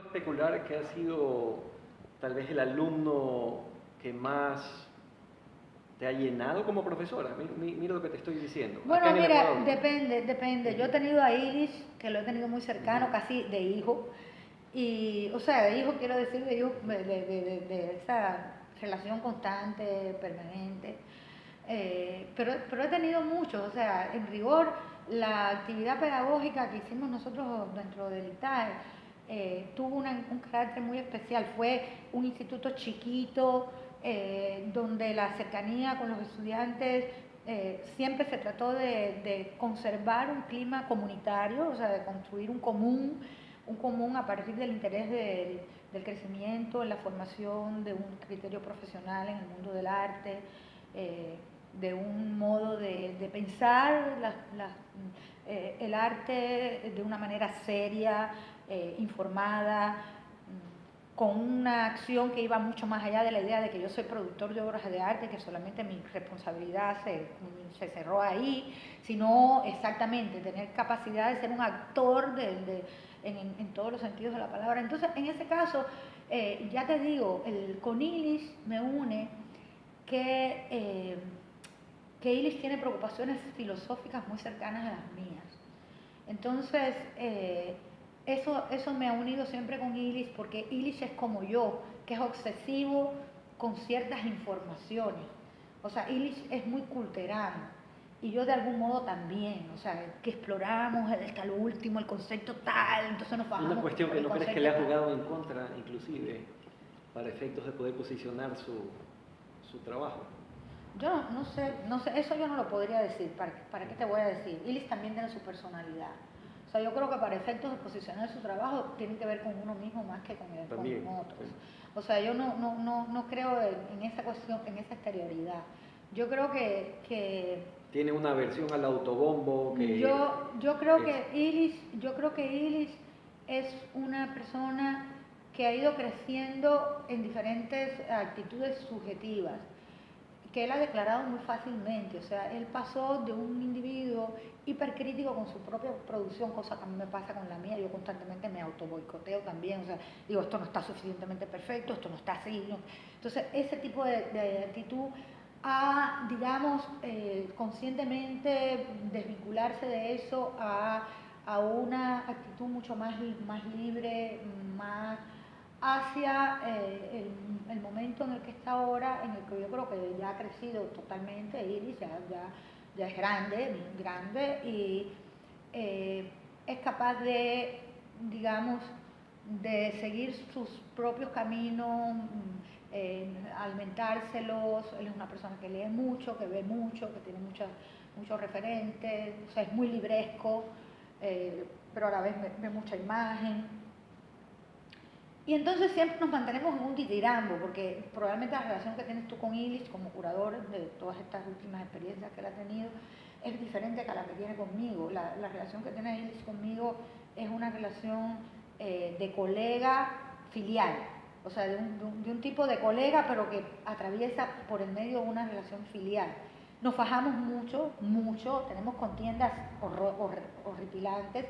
Especular que ha sido tal vez el alumno que más te ha llenado como profesora. Mira lo que te estoy diciendo. Acá Bueno, en el mira, Ecuador. depende. Yo he tenido a Iris, que lo he tenido muy cercano, casi de hijo. Y, o sea, de hijo quiero decir de hijo, de esa relación constante, permanente. Pero he tenido muchos, o sea, en rigor, la actividad pedagógica que hicimos nosotros dentro del ITAE tuvo un carácter muy especial. Fue un instituto chiquito, donde la cercanía con los estudiantes siempre se trató de conservar un clima comunitario, o sea, de construir un común a partir del interés del crecimiento, en la formación de un criterio profesional en el mundo del arte, de un modo de pensar el arte de una manera seria, informada, con una acción que iba mucho más allá de la idea de que yo soy productor de obras de arte, que solamente mi responsabilidad se cerró ahí, sino exactamente tener capacidad de ser un actor en todos los sentidos de la palabra. Entonces, en ese caso, ya te digo, con Ilis me une que Ilis tiene preocupaciones filosóficas muy cercanas a las mías. Entonces, eso me ha unido siempre con Ilis, porque Ilis es como yo, que es obsesivo con ciertas informaciones. O sea, Ilis es muy culterano y yo de algún modo también, o sea, que exploramos hasta lo último el concepto tal, entonces nos bajamos Una cuestión por que el no crees que concepto le ha tal. jugado en contra, inclusive, para efectos de poder posicionar su trabajo. Yo no sé, eso yo no lo podría decir, ¿para qué te voy a decir? Ilis también tiene su personalidad. O sea, yo creo que para efectos de posicionar su trabajo tiene que ver con uno mismo más que con También. otros. O sea, yo no creo en esa cuestión, en esa exterioridad. Yo creo que Tiene una aversión al autobombo que yo creo que Ilis es una persona que ha ido creciendo en diferentes actitudes subjetivas, que él ha declarado muy fácilmente. O sea, él pasó de un individuo hipercrítico con su propia producción, cosa que a mí me pasa con la mía. Yo constantemente me autoboicoteo también, o sea, digo, esto no está suficientemente perfecto, esto no está así, ¿no? Entonces, ese tipo de actitud a, digamos, conscientemente desvincularse de eso a una actitud mucho más libre, más hacia el momento en el que está ahora, en el que yo creo que ya ha crecido totalmente. Iris ya es grande y es capaz de, digamos, de seguir sus propios caminos, alimentárselos. Él es una persona que lee mucho, que ve mucho, que tiene muchos referentes, o sea, es muy libresco, pero a la vez ve mucha imagen. Y entonces siempre nos mantenemos en un ditirambo, porque probablemente la relación que tienes tú con Ilis como curador de todas estas últimas experiencias que él ha tenido es diferente a la que tiene conmigo. La relación que tiene Ilis conmigo es una relación de colega filial, o sea, de un tipo de colega, pero que atraviesa por el medio una relación filial. Nos fajamos mucho, tenemos contiendas horripilantes,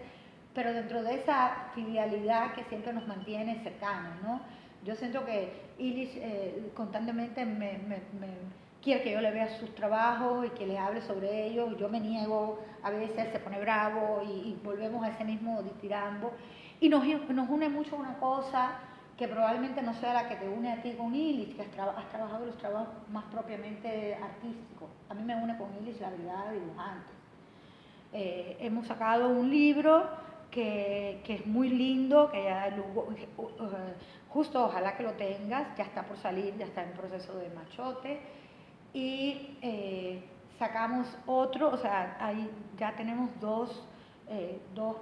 pero dentro de esa filialidad que siempre nos mantiene cercanos, ¿no? Yo siento que Ilis constantemente quiere que yo le vea sus trabajos y que le hable sobre ellos. Yo me niego, a veces se pone bravo y volvemos a ese mismo ditirambo. Y nos une mucho una cosa que probablemente no sea la que te une a ti con Ilis, que has trabajado los trabajos más propiamente artísticos. A mí me une con Ilis la brigada de dibujantes. Hemos sacado un libro que es muy lindo, que ya justo ojalá que lo tengas, ya está por salir, ya está en proceso de machote. Y sacamos otro, o sea, ahí ya tenemos dos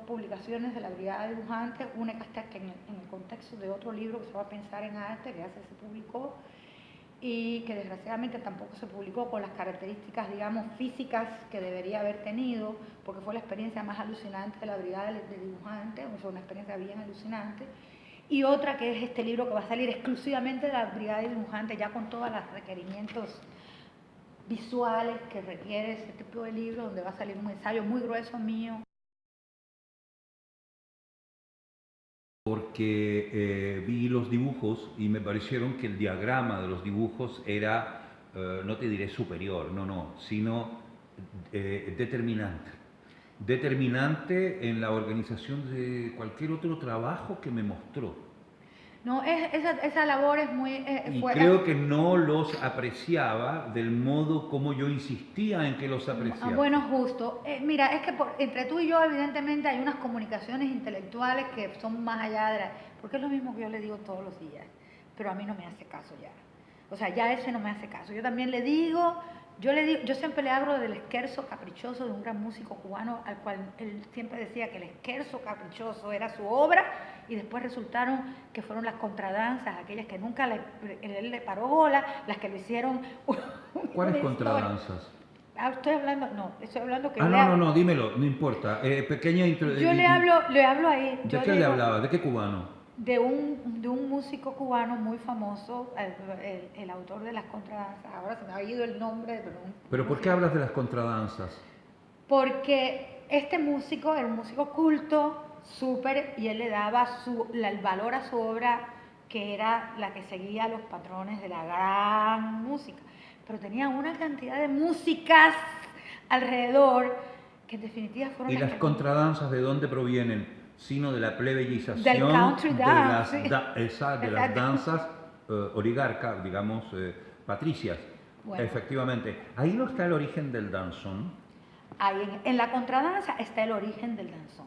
publicaciones de la Brigada de Dibujantes, una que está en el contexto de otro libro que se va a pensar en arte, que ya se publicó, y que desgraciadamente tampoco se publicó con las características, digamos, físicas que debería haber tenido, porque fue la experiencia más alucinante de la Brigada de Dibujantes, o sea, una experiencia bien alucinante. Y otra que es este libro que va a salir exclusivamente de la Brigada de Dibujantes, ya con todos los requerimientos visuales que requiere ese tipo de libro, donde va a salir un ensayo muy grueso mío porque vi los dibujos y me parecieron que el diagrama de los dibujos era, no te diré superior, no, sino determinante. Determinante en la organización de cualquier otro trabajo que me mostró. No, esa labor es muy... Y creo que no los apreciaba del modo como yo insistía en que los apreciaba. Bueno, justo. Mira, es que entre tú y yo evidentemente hay unas comunicaciones intelectuales que son más allá de porque es lo mismo que yo le digo todos los días, pero a mí no me hace caso ya. O sea, ya ese no me hace caso. Yo también le digo, yo siempre le hablo del scherzo caprichoso de un gran músico cubano al cual él siempre decía que el scherzo caprichoso era su obra y después resultaron que fueron las contradanzas, aquellas que nunca él le paró bola, las que lo hicieron. ¿Cuáles contradanzas? Estoy hablando que... No, dímelo, no importa. Pequeña introducción. Yo le hablo ahí. ¿De qué le hablaba? ¿De qué cubano? De un músico cubano muy famoso, el autor de las contradanzas. Ahora se me ha ido el nombre. ¿Pero por qué hablas de las contradanzas? Porque este músico era un músico culto, súper, y él le daba el valor a su obra, que era la que seguía los patrones de la gran música. Pero tenía una cantidad de músicas alrededor que en definitiva fueron... ¿Y las contradanzas de dónde provienen? Sino de la plebeyización del country dance, de las danzas oligarcas, digamos, patricias. Bueno. Efectivamente. Ahí no está el origen del danzón. Ahí en la contradanza está el origen del danzón.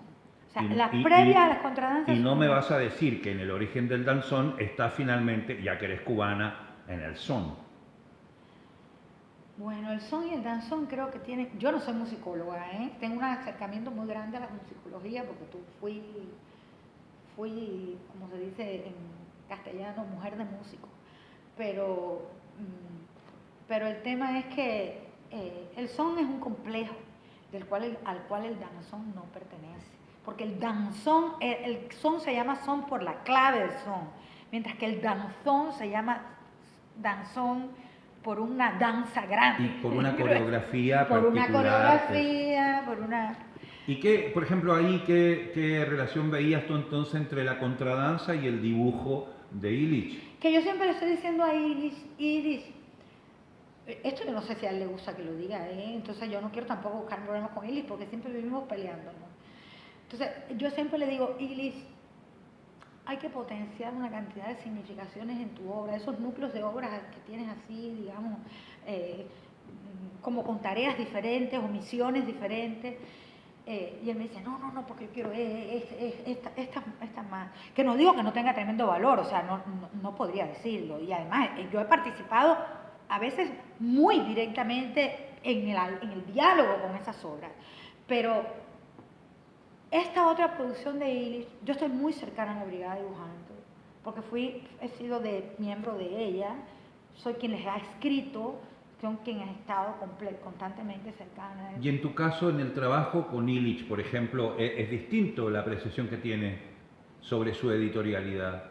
O sea, la previa a las contradanzas... Y no me vas a decir que en el origen del danzón está finalmente, ya que eres cubana, en el son. Bueno, el son y el danzón creo que tienen... Yo no soy musicóloga, tengo un acercamiento muy grande a la musicología porque fui, como se dice en castellano, mujer de músico. Pero el tema es que el son es un complejo al cual el danzón no pertenece. Porque el son se llama son por la clave del son, mientras que el danzón se llama danzón por una danza grande. Y por una coreografía por particular. Por una coreografía, por una... ¿Y qué, por ejemplo, ahí qué relación veías tú entonces entre la contradanza y el dibujo de Illich? Que yo siempre le estoy diciendo a Illich, esto yo no sé si a él le gusta que lo diga, entonces yo no quiero tampoco buscar problemas con Illich porque siempre vivimos peleando, ¿no? Entonces yo siempre le digo, Illich, hay que potenciar una cantidad de significaciones en tu obra, esos núcleos de obras que tienes así, digamos, como con tareas diferentes o misiones diferentes. Y él me dice, no, porque yo quiero esta más. Que no digo que no tenga tremendo valor, o sea, no podría decirlo. Y además, yo he participado a veces muy directamente en el diálogo con esas obras. Pero esta otra producción de Illich, yo estoy muy cercana a la Brigada Dibujante, porque he sido miembro de ella, soy quien les ha escrito, son quien ha estado constantemente cercana. Y en tu caso, en el trabajo con Illich, por ejemplo, ¿es distinto la apreciación que tiene sobre su editorialidad?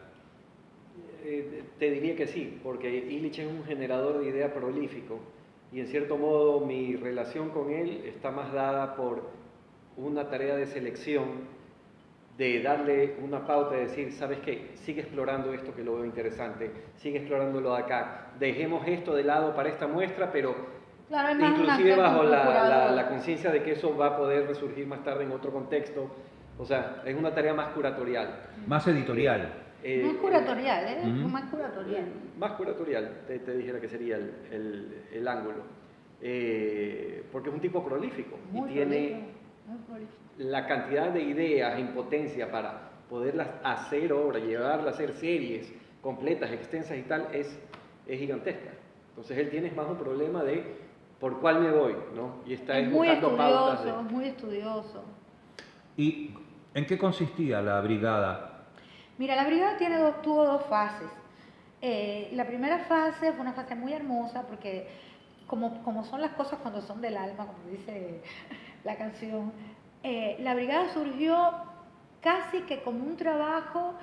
Te diría que sí, porque Illich es un generador de idea prolífico, y en cierto modo mi relación con él está más dada por una tarea de selección, de darle una pauta, de decir, ¿sabes qué? Sigue explorando esto que lo veo interesante, sigue explorándolo de acá, dejemos esto de lado para esta muestra, pero claro, inclusive bajo la conciencia de que eso va a poder resurgir más tarde en otro contexto. O sea, es una tarea más curatorial. Más editorial. Más curatorial, más curatorial. Más curatorial, te dijera que sería el ángulo. Porque es un tipo prolífico y tiene la cantidad de ideas en potencia para poderlas hacer obra, llevarlas a hacer series completas, extensas y tal, es gigantesca. Entonces él tiene más un problema de por cuál me voy, ¿no? Y está buscando pautas. Es muy estudioso. ¿Y en qué consistía la brigada? Mira, la brigada tuvo dos fases. La primera fase fue una fase muy hermosa porque como son las cosas cuando son del alma, como dice la canción, la brigada surgió casi que como un trabajo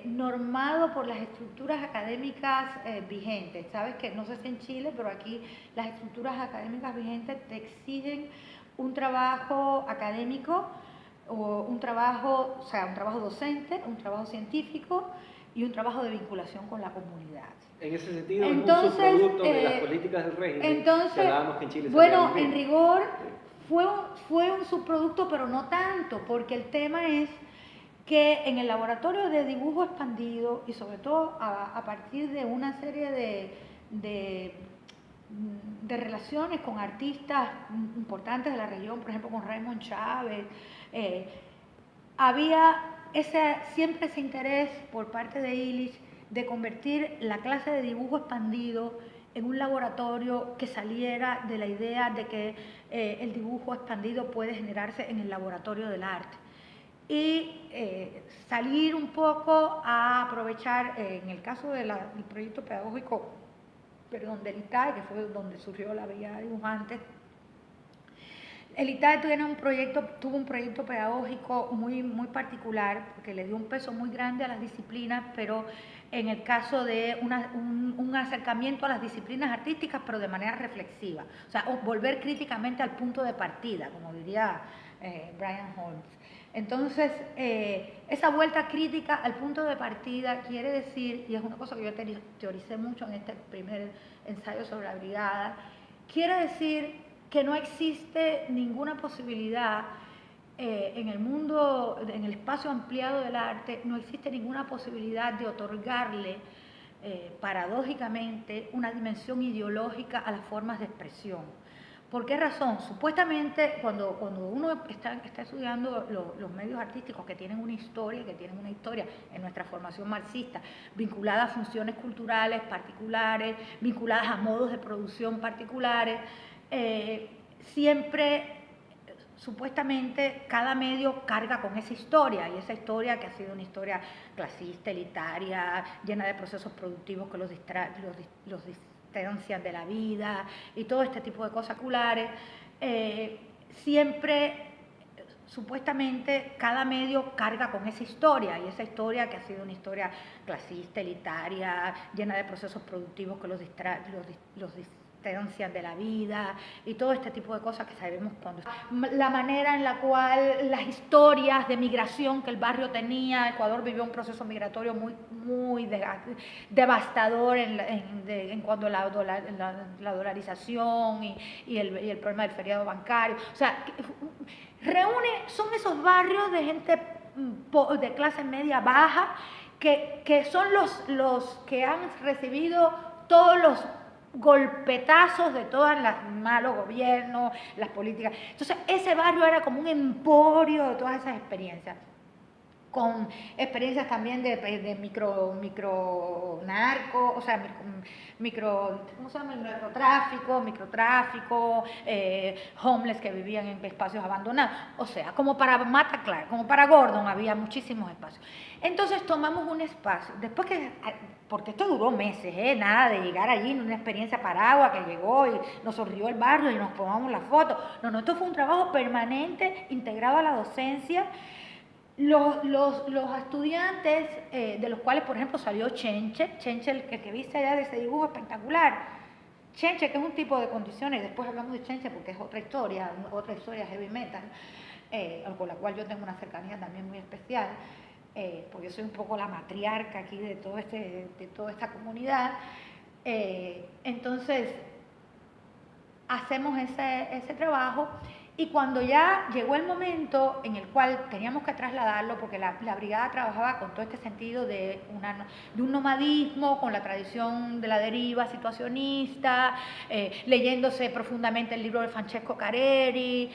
normado por las estructuras académicas vigentes. Sabes que no sé si en Chile, pero aquí las estructuras académicas vigentes te exigen un trabajo académico un trabajo, o sea, un trabajo docente, un trabajo científico y un trabajo de vinculación con la comunidad. En ese sentido, Entonces, es un subproducto de las políticas del régimen. Entonces, que hablábamos que en Chile se bueno, había en rigor fue un subproducto, pero no tanto, porque el tema es que en el laboratorio de dibujo expandido y sobre todo a partir de una serie de relaciones con artistas importantes de la región, por ejemplo con Raymond Chávez, había siempre ese interés por parte de Illich de convertir la clase de dibujo expandido en un laboratorio que saliera de la idea de que el dibujo expandido puede generarse en el laboratorio del arte. Y salir un poco a aprovechar, en el caso del proyecto pedagógico, del ITAE, que fue donde surgió la Brigada de Dibujantes, el ITAE tuvo un proyecto pedagógico muy particular, porque le dio un peso muy grande a las disciplinas, pero en el caso de un acercamiento a las disciplinas artísticas, pero de manera reflexiva. O sea, volver críticamente al punto de partida, como diría Brian Holmes. Entonces, esa vuelta crítica al punto de partida quiere decir, y es una cosa que yo teoricé mucho en este primer ensayo sobre la brigada, quiere decir que no existe ninguna posibilidad en el mundo, en el espacio ampliado del arte, no existe ninguna posibilidad de otorgarle paradójicamente una dimensión ideológica a las formas de expresión. ¿Por qué razón? Supuestamente cuando uno está estudiando los medios artísticos que tienen una historia en nuestra formación marxista, vinculada a funciones culturales particulares, vinculadas a modos de producción particulares, siempre supuestamente cada medio carga con esa historia, y esa historia que ha sido una historia clasista, elitaria, llena de procesos productivos que los distancian de la vida y todo este tipo de cosas oculares, siempre supuestamente cada medio carga con esa historia, y esa historia que ha sido una historia clasista, elitaria, llena de procesos productivos que los distancian de la vida y todo este tipo de cosas que sabemos cuando... La manera en la cual las historias de migración que el barrio tenía, Ecuador vivió un proceso migratorio muy devastador en cuanto a la dolarización y el problema del feriado bancario. O sea, son esos barrios de gente de clase media baja que son los que han recibido todos los golpetazos de todos los malos gobiernos, las políticas. Entonces, ese barrio era como un emporio de todas esas experiencias, con experiencias también de micro narco, o sea, ¿cómo se llama? Microtráfico, homeless que vivían en espacios abandonados. O sea, como para Mata Clara, como para Gordon, había muchísimos espacios. Entonces tomamos un espacio, porque esto duró meses, nada de llegar allí en una experiencia paraguas que llegó y nos sonrió el barrio y nos tomamos la foto. No, esto fue un trabajo permanente, integrado a la docencia. Los estudiantes, de los cuales, por ejemplo, salió Chenche, el que viste allá de ese dibujo espectacular. Chenche, que es un tipo de condiciones, después hablamos de Chenche porque es otra historia heavy metal, con la cual yo tengo una cercanía también muy especial, porque soy un poco la matriarca aquí de toda esta comunidad. Entonces, hacemos ese trabajo. Y cuando ya llegó el momento en el cual teníamos que trasladarlo, porque la brigada trabajaba con todo este sentido de un nomadismo, con la tradición de la deriva situacionista, leyéndose profundamente el libro de Francesco Careri,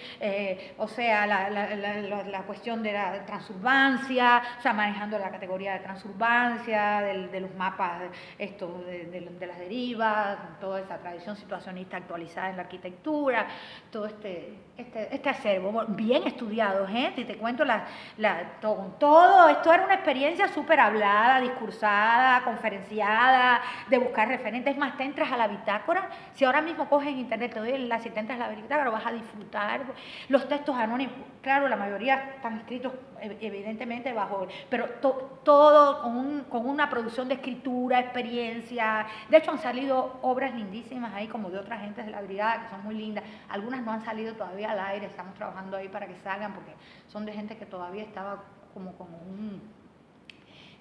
o sea, la cuestión de la transurbancia, o sea, manejando la categoría de transurbancia, de los mapas de las derivas, toda esa tradición situacionista actualizada en la arquitectura, todo este acervo, bien estudiado, si te cuento todo, esto era una experiencia súper hablada, discursada, conferenciada, de buscar referentes. Es más, te entras a la bitácora, si ahora mismo coges en internet, te doy el enlace y te entras a la bitácora, vas a disfrutar los textos anónimos. Claro, la mayoría están escritos evidentemente pero todo con una producción de escritura, experiencia. De hecho, han salido obras lindísimas ahí, como de otras gentes de la brigada, que son muy lindas. Algunas no han salido todavía al aire, estamos trabajando ahí para que salgan, porque son de gente que todavía estaba como un...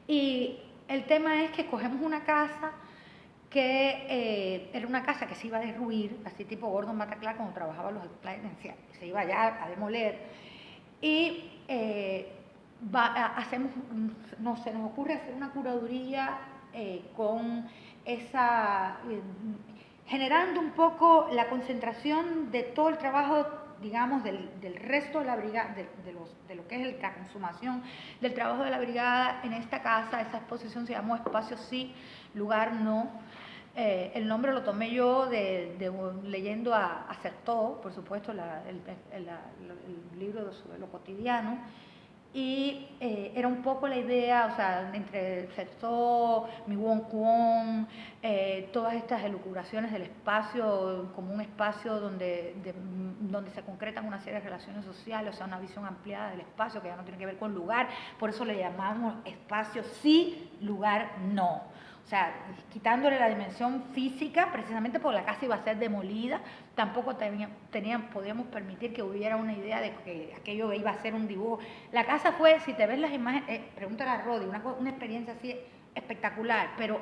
Y el tema es que escogemos una casa que era una casa que se iba a derruir, así tipo Gordon Bataclan, cuando trabajaba los Planenciales, se iba ya a demoler. Y se nos ocurre hacer una curaduría con esa, generando un poco la concentración de todo el trabajo, digamos, del resto de la brigada, de lo que es la consumación del trabajo de la brigada en esta casa. Esa exposición se llamó Espacio Sí, Lugar No. El nombre lo tomé yo leyendo a Certeau, por supuesto, el libro sobre lo cotidiano. Y era un poco la idea, o sea, entre Certeau, Mi Won Kwon, todas estas elucubraciones del espacio como un espacio donde se concretan una serie de relaciones sociales, o sea, una visión ampliada del espacio que ya no tiene que ver con lugar, por eso le llamamos espacio sí, lugar no. O sea, quitándole la dimensión física, precisamente porque la casa iba a ser demolida, tampoco podíamos permitir que hubiera una idea de que aquello iba a ser un dibujo. La casa fue, si te ves las imágenes, pregúntale a Rodi, una experiencia así espectacular, pero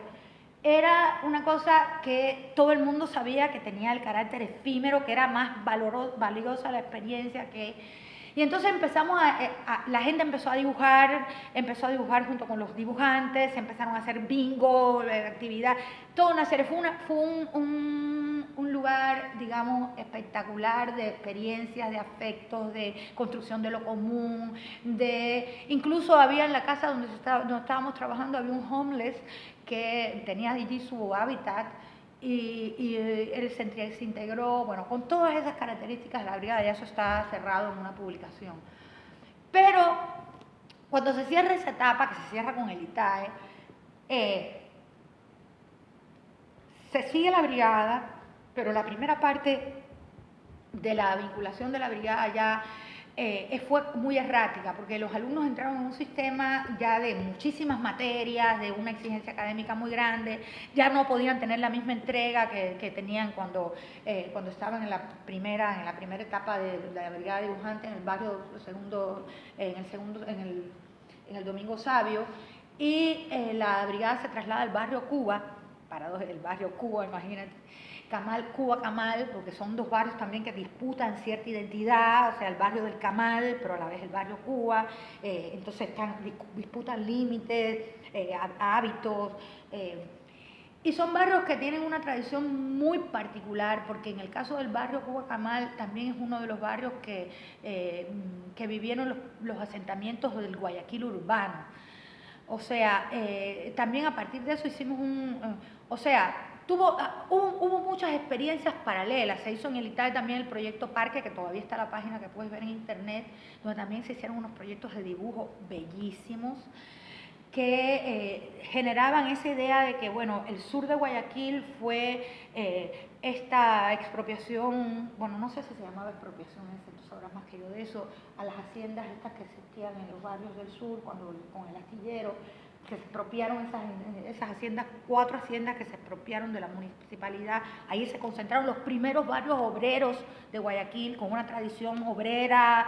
era una cosa que todo el mundo sabía que tenía el carácter efímero, que era más valiosa la experiencia que... Y entonces la gente empezó a dibujar junto con los dibujantes, empezaron a hacer bingo, actividad, toda una serie. Fue un lugar, digamos, espectacular de experiencias, de afectos, de construcción de lo común, incluso había en la casa donde estábamos trabajando, había un homeless que tenía allí su hábitat, y él se integró, bueno, con todas esas características de la brigada, ya eso está cerrado en una publicación. Pero cuando se cierra esa etapa, que se cierra con el ITAE, se sigue la brigada, pero la primera parte de la vinculación de la brigada ya fue muy errática, porque los alumnos entraron en un sistema ya de muchísimas materias, de una exigencia académica muy grande, ya no podían tener la misma entrega que tenían cuando estaban en la primera etapa de la brigada dibujante en el barrio en el Domingo Sabio, y la brigada se traslada al barrio Cuba, el barrio Cuba, imagínate, Cuba Camal, porque son dos barrios también que disputan cierta identidad, o sea, el barrio del Camal, pero a la vez el barrio Cuba, entonces disputan límites, hábitos, y son barrios que tienen una tradición muy particular, porque en el caso del barrio Cuba Camal también es uno de los barrios que vivieron los asentamientos del Guayaquil urbano. O sea, también a partir de eso hicimos hubo muchas experiencias paralelas. Se hizo en el ITAE también el proyecto Parque, que todavía está en la página que puedes ver en internet, donde también se hicieron unos proyectos de dibujo bellísimos que generaban esa idea de que, bueno, el sur de Guayaquil fue esta expropiación, bueno, no sé si se llamaba expropiación, tú sabrás más que yo de eso, a las haciendas estas que existían en los barrios del sur, con el astillero, que se expropiaron esas haciendas, 4 haciendas que se expropiaron de la municipalidad. Ahí se concentraron los primeros barrios obreros de Guayaquil, con una tradición obrera,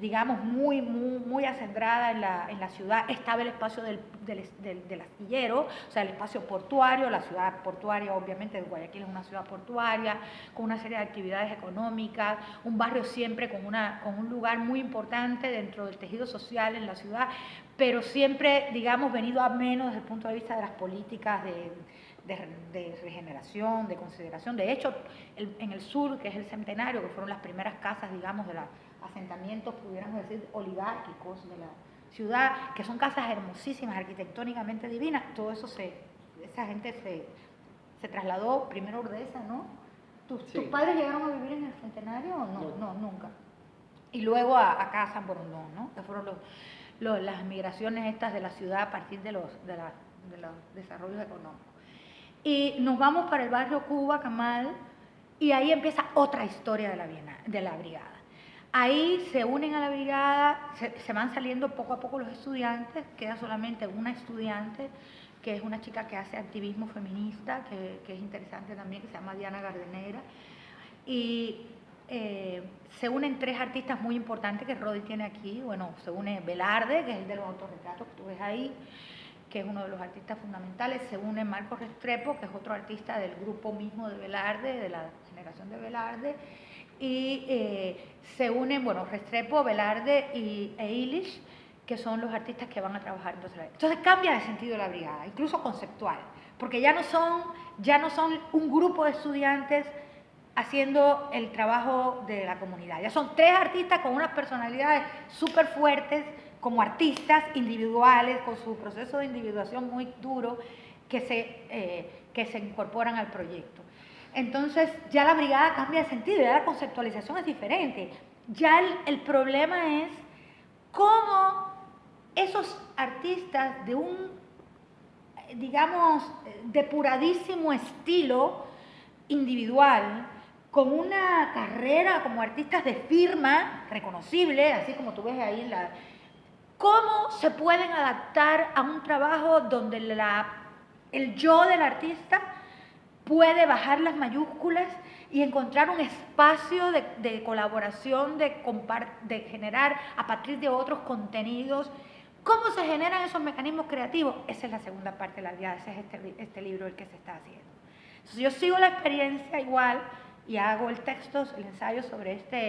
digamos, muy acendrada en la ciudad. Estaba el espacio del astillero, o sea, el espacio portuario, la ciudad portuaria, obviamente, de Guayaquil es una ciudad portuaria, con una serie de actividades económicas, un barrio siempre con un lugar muy importante dentro del tejido social en la ciudad, pero siempre, digamos, venido a menos desde el punto de vista de las políticas de regeneración, de consideración. De hecho, en el sur, que es el Centenario, que fueron las primeras casas, digamos, de los asentamientos, pudiéramos decir, oligárquicos de la ciudad, que son casas hermosísimas, arquitectónicamente divinas, todo eso esa gente se trasladó, primero a Urdesa, ¿no? ¿Tus padres llegaron a vivir en el Centenario o no? No, nunca. Y luego acá a San Borondón, ¿no? Que fueron las migraciones estas de la ciudad a partir de los desarrollos económicos. Y nos vamos para el barrio Cuba, Camal, y ahí empieza otra historia de la brigada. Ahí se unen a la brigada, se van saliendo poco a poco los estudiantes, queda solamente una estudiante, que es una chica que hace activismo feminista, que es interesante también, que se llama Diana Gardenera. Y se unen 3 artistas muy importantes que Rodi tiene aquí. Bueno, se une Velarde, que es el de los autorretratos que tú ves ahí, que es uno de los artistas fundamentales. Se une Marcos Restrepo, que es otro artista del grupo mismo de Velarde, de la generación de Velarde. Y se unen, bueno, Restrepo, Velarde e Illich, que son los artistas que van a trabajar. Entonces cambia el sentido de la brigada, incluso conceptual, porque ya no son un grupo de estudiantes haciendo el trabajo de la comunidad. Ya son 3 artistas con unas personalidades súper fuertes, como artistas individuales, con su proceso de individuación muy duro, que se incorporan al proyecto. Entonces ya la brigada cambia de sentido, ya la conceptualización es diferente. Ya el problema es cómo esos artistas de un, digamos, depuradísimo estilo individual, con una carrera como artistas de firma reconocible, así como tú ves ahí, cómo se pueden adaptar a un trabajo donde el yo del artista puede bajar las mayúsculas y encontrar un espacio de colaboración, de generar a partir de otros contenidos. ¿Cómo se generan esos mecanismos creativos? Esa es la segunda parte de la brigada, ese es este libro el que se está haciendo. Entonces yo sigo la experiencia igual y hago el texto, el ensayo sobre esta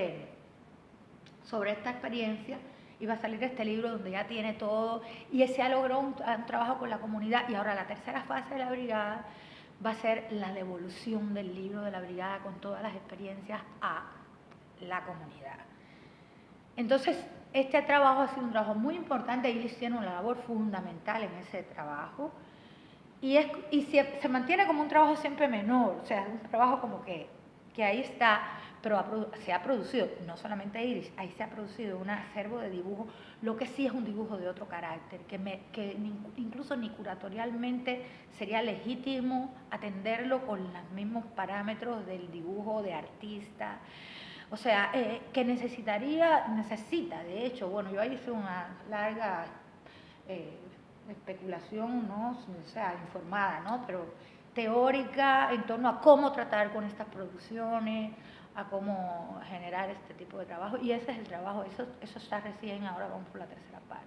experiencia, y va a salir este libro donde ya tiene todo, y se ha logrado un trabajo con la comunidad. Y ahora la tercera fase de la brigada va a ser la devolución del libro de la brigada con todas las experiencias a la comunidad. Entonces, este trabajo ha sido un trabajo muy importante, y ellos tienen una labor fundamental en ese trabajo, y se mantiene como un trabajo siempre menor, o sea, un trabajo como que ahí está, pero se ha producido, no solamente Iris, ahí se ha producido un acervo de dibujo, lo que sí es un dibujo de otro carácter, que incluso ni curatorialmente sería legítimo atenderlo con los mismos parámetros del dibujo de artista. O sea, que necesita, de hecho, bueno, yo ahí hice una larga especulación, ¿no? O sea, informada, ¿no? Pero teórica en torno a cómo tratar con estas producciones, a cómo generar este tipo de trabajo, y ese es el trabajo, eso está recién, ahora vamos por la tercera parte.